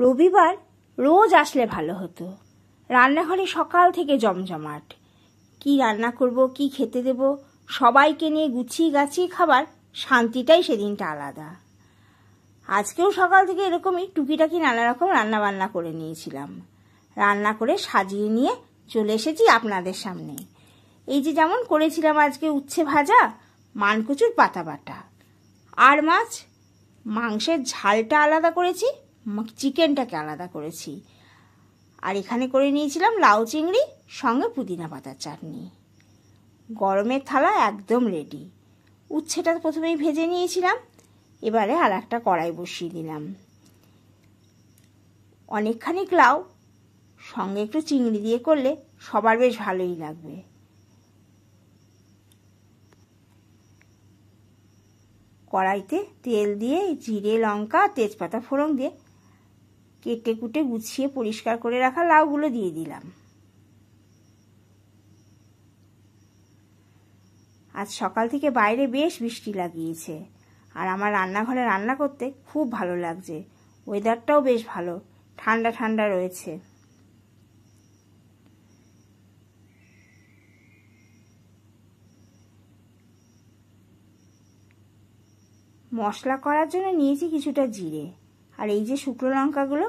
রবিবার রোজ আসলে ভালো হতো। রান্নাঘরে সকাল থেকে জমজমাট। কি রান্না করব, কি খেতে দেব, সবাইকে নিয়ে গুছিয়ে গাছিয়ে খাবার শান্তিটাই সেদিনটা আলাদা। আজকেও সকাল থেকে এরকমই টুকিটাকি নানা রকম রান্না বান্না করে নিয়েছিলাম। রান্না করে সাজিয়ে নিয়ে চলে এসেছি আপনাদের সামনে। এই যে যেমন করেছিলাম আজকে উচ্ছে ভাজা, মানকচুর পাতা বাটা, আর মাছ, মাংসের ঝালটা আলাদা করেছি, চিকেনটাকে আলাদা করেছি, আর এখানে করে নিয়েছিলাম লাউ চিংড়ি সঙ্গে পুদিনা পাতার চাটনি। গরমের থালা একদম রেডি। উচ্ছেটা প্রথমেই ভেজে নিয়েছিলাম, এবারে আর একটা কড়াই বসিয়ে দিলাম। অনেকখানি লাউ সঙ্গে একটু চিংড়ি দিয়ে করলে সবার বেশ ভালোই লাগবে। কড়াইতে তেল দিয়ে জিরে, লঙ্কা, তেজপাতা ফোড়ন দিয়ে কেটে কুটে গুছিয়ে পরিষ্কার করে রাখা লাউগুলো দিয়ে দিলাম। আজ সকাল থেকে বাইরে বেশ বৃষ্টি লাগিয়েছে, আর আমার রান্নাঘরে রান্না করতে খুব ভালো লাগছে। ওয়েদারটাও বেশ ভালো, ঠান্ডা ঠান্ডা রয়েছে। মশলা করার জন্য নিয়েছি কিছুটা জিরে, আর এই যে শুকনো লঙ্কাগুলো,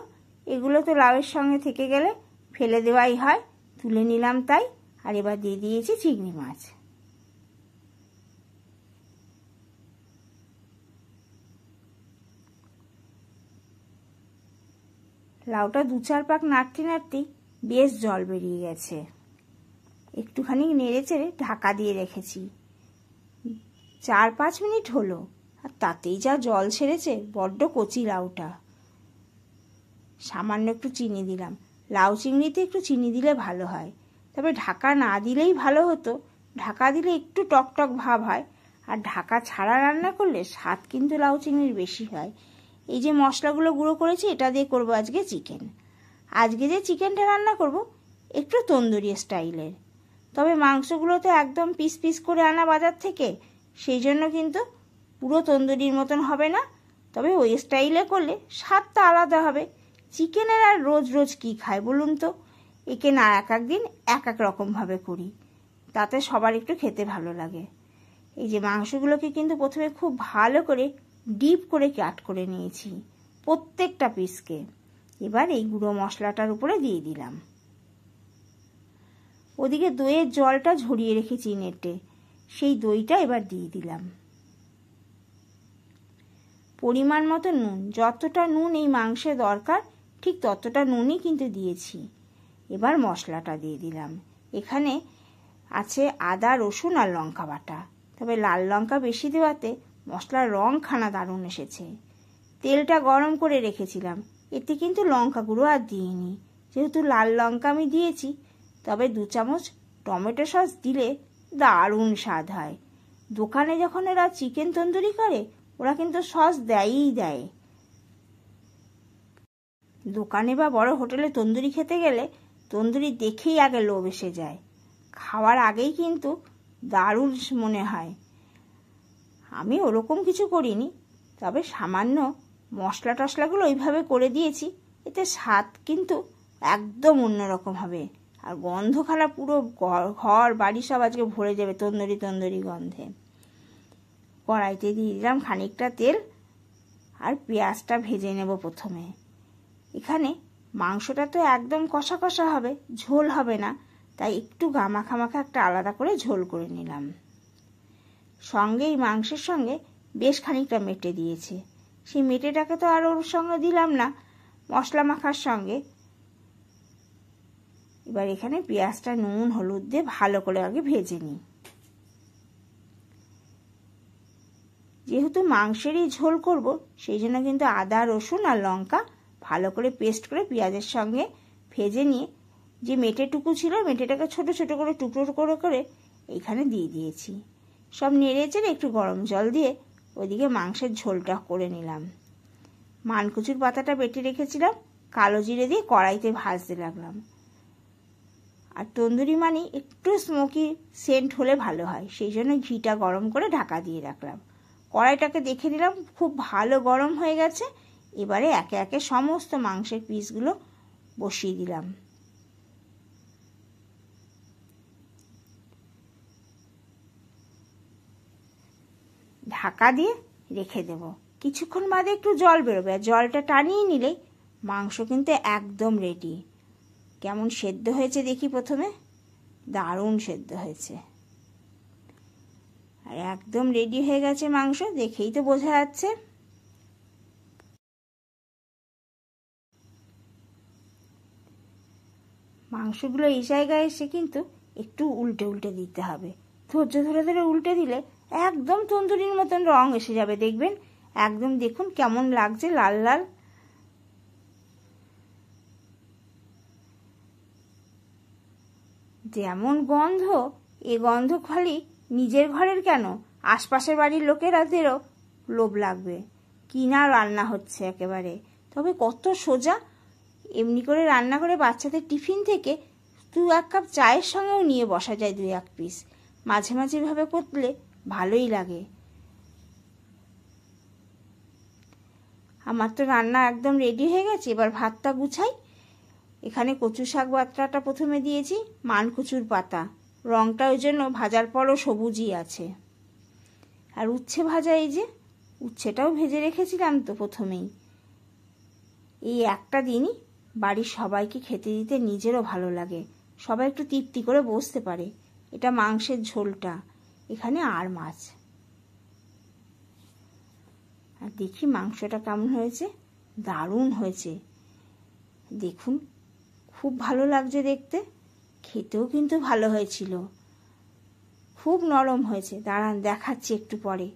এগুলো তো লাউয়ের সঙ্গে থেকে গেলে ফেলে দেওয়াই হয়, তুলে নিলাম তাই। আর এবার দিয়ে দিয়েছি চিংড়ি মাছ। লাউটা 2-4 পাক নাড়তে নাড়তেই বেশ জল বেরিয়ে গেছে। একটুখানি নেড়ে চেড়ে ঢাকা দিয়ে রেখেছি। 4-5 মিনিট হলো, আর তাতেই যা জল ছেড়েছে, বড্ড কচি লাউটা। সামান্য একটু চিনি দিলাম। লাউ চিংড়িতে একটু চিনি দিলে ভালো হয়, তবে ঢাকা না দিলেই ভালো হতো। ঢাকা দিলে একটু টকটক ভাব হয়, আর ঢাকা ছাড়া রান্না করলে স্বাদ কিন্তু লাউ চিংড়ির বেশি হয়। এই যে মশলাগুলো গুঁড়ো করেছি, এটা দিয়ে করব আজকে চিকেন। আজকে যে চিকেনটা রান্না করব একটু তন্দুরি স্টাইলের, তবে মাংসগুলো তো একদম পিস পিস করে আনা বাজার থেকে, সেই জন্য কিন্তু পুরো তন্দুরির মতন হবে না। তবে ওই স্টাইলে করলে স্বাদটা আলাদা হবে। চিকেনের আর রোজ রোজ কি খায় বলুন তো? একে না এক এক দিন এক এক রকমভাবে করি, তাতে সবার একটু খেতে ভালো লাগে। এই যে মাংসগুলোকে কিন্তু প্রথমে খুব ভালো করে ডিপ করে কাট করে নিয়েছি প্রত্যেকটা পিসকে। এবার এই গুঁড়ো মশলাটার উপরে দিয়ে দিলাম। ওদিকে দইয়ের জলটা ঝরিয়ে রেখেছি নেটে, সেই দইটা এবার দিয়ে দিলাম। পরিমাণ মতো নুন, যতটা নুন এই মাংসে দরকার ঠিক ততটা নুনই কিন্তু দিয়েছি। এবার মশলাটা দিয়ে দিলাম। এখানে আছে আদা, রসুন আর লঙ্কা বাটা, তবে লাল লঙ্কা বেশি দেওয়াতে মশলার রং খানা দারুণ এসেছে। তেলটা গরম করে রেখেছিলাম, এতে কিন্তু লঙ্কা গুঁড়ো আর দিইনি, যেহেতু লাল লঙ্কা আমি দিয়েছি। তবে 2 চামচ টমেটো সস দিলে দারুণ স্বাদ হয়। দোকানে যখন এরা চিকেন তন্দুরি করে, ওরা কিন্তু সস দেয়ই দেয়। দোকানে বা বড় হোটেলে তন্দুরি খেতে গেলে তন্দুরি দেখেই আগে লোভ এসে যায়, খাওয়ার আগেই কিন্তু দারুণ মনে হয়। আমি ওরকম কিছু করিনি, তবে সামান্য মশলা টশলাগুলো ওইভাবে করে দিয়েছি, এতে স্বাদ কিন্তু একদম অন্যরকম হবে। আর গন্ধখানা পুরো ঘর বাড়ি সব আজকে ভরে যাবে তন্দুরি তন্দুরি গন্ধে। কড়াইতে দিয়ে দিলাম খানিকটা তেল, আর পেঁয়াজটা ভেজে নেব প্রথমে। এখানে মাংসটা তো একদম কষা কষা হবে, ঝোল হবে না, তাই একটু গামাখা মাখা একটা আলাদা করে ঝোল করে নিলাম। সঙ্গে এই মাংসের সঙ্গে বেশ খানিকটা মেটে দিয়েছে, সেই মেটেটাকে তো আর ওর সঙ্গে দিলাম না মশলা মাখার সঙ্গে। এবার এখানে পেঁয়াজটা নুন হলুদ দিয়ে ভালো করে আগে ভেজে নিই। যেহেতু মাংসেরই ঝোল করব, সেই জন্য কিন্তু আদা, রসুন আর লঙ্কা ভালো করে পেস্ট করে পেঁয়াজের সঙ্গে ভেজে নিয়ে যে মেটেটুকু ছিল, মেটেটাকে ছোট ছোট করে টুকরো করে করে এইখানে দিয়ে দিয়েছি। সব নেড়ে চেড়ে একটু গরম জল দিয়ে ওইদিকে মাংসের ঝোলটা করে নিলাম। মানকচুর পাতাটা বেটে রেখেছিলাম, কালো জিরে দিয়ে কড়াইতে ভাজতে লাগলাম। আর তন্দুরি মানে একটু স্মোকি সেন্ট হলে ভালো হয়, সেই জন্য ঘিটা গরম করে ঢাকা দিয়ে রাখলাম। কড়াইটাকে দেখে নিলাম খুব ভালো গরম হয়ে গেছে, এবারে একে একে সমস্ত মাংসের পিসগুলো বসিয়ে দিলাম। ঢাকা দিয়ে রেখে দেব। কিছুক্ষণ বাদে একটু জল বেরোবে, আর জলটা টানিয়ে নিলেই মাংস কিন্তু একদম রেডি। কেমন সেদ্ধ হয়েছে দেখি প্রথমে। দারুণ সেদ্ধ হয়েছে, আর একদম রেডি হয়ে গেছে মাংস, দেখেই তো বোঝা যাচ্ছে। মাংসগুলো এই জায়গায় এসে কিন্তু একটু উল্টে উল্টে দিতে হবে। ধৈর্য ধরে ধরে উল্টে দিলে একদম তন্দুরির মতন রং এসে যাবে, দেখবেন। একদম দেখুন কেমন লাগছে, লাল লাল। যেমন গন্ধ, এ গন্ধ খালি নিজের ঘরের কেন, আশপাশের বাড়ির লোকেরাদেরও লোভ লাগবে। কিনা রান্না হচ্ছে একেবারে, তবে কত সোজা। এমনি করে রান্না করে বাচ্চাদের টিফিন থেকে 2-1 কাপ চায়ের সঙ্গেও নিয়ে বসা যায় 2-1 পিস। মাঝে মাঝে এভাবে করলে ভালোই লাগে। আমার তো রান্না একদম রেডি হয়ে গেছে, এবার ভাতটা গুছাই। এখানে কচু শাক বাটাটা প্রথমে দিয়েছি, মানকচুর পাতা, রঙটা ওই জন্য ভাজার পরও সবুজই আছে। আর উচ্ছে ভাজা, এই যে উচ্ছেটাও ভেজে রেখেছিলাম তো প্রথমেই। এই একটা দিনই বাড়ির সবাইকে খেতে দিতে নিজেরও ভালো লাগে, সবাই একটু তৃপ্তি করে বসতে পারে। এটা মাংসের ঝোলটা, এখানে আর মাছ। আর দেখি মাংসটা কেমন হয়েছে। দারুণ হয়েছে, দেখুন খুব ভালো লাগছে দেখতে। খেতেও কিন্তু ভালো হয়েছিল, খুব নরম হয়েছে। দাঁড়ান দেখাচ্ছি একটু পরে।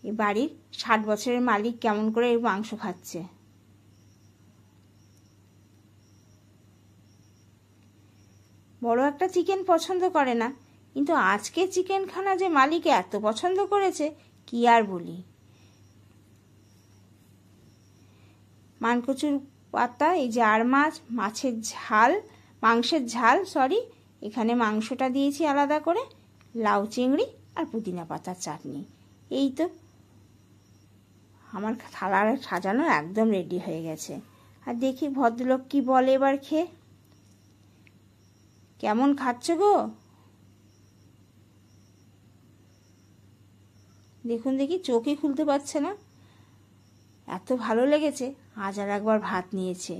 এ বাড়ির 60 বছরের মালিক কেমন করে এই মাংস খাচ্ছে। বড় একটা চিকেন পছন্দ করে না, কিন্তু আজকে চিকেনখানা যে মালিক এত পছন্দ করেছে কি আর বলি। মানকচুর পাতা, এই যে আর মাছ, মাছের ঝাল, মাংসের ঝাল সরি, এখানে মাংসটা দিয়েছি আলাদা করে, লাউ চিংড়ি আর পুদিনা পাতার চাটনি। এই তো আমার থালা সাজানো একদম রেডি হয়ে গেছে। আর দেখি ভদ্রলোক কি বলে এবার খেয়ে। কেমন খাচ্ছ গো? দেখুন দেখি, চোখই খুলতে পারছে না, এত ভালো লেগেছে। আজ আর একবার ভাত নিয়েছে।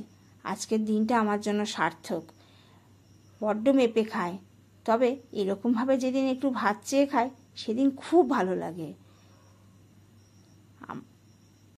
আজকের দিনটা আমার জন্য সার্থক। বড্ড মেপে খায়, তবে এরকমভাবে যেদিন একটু ভাত চেয়ে খায় সেদিন খুব ভালো লাগে।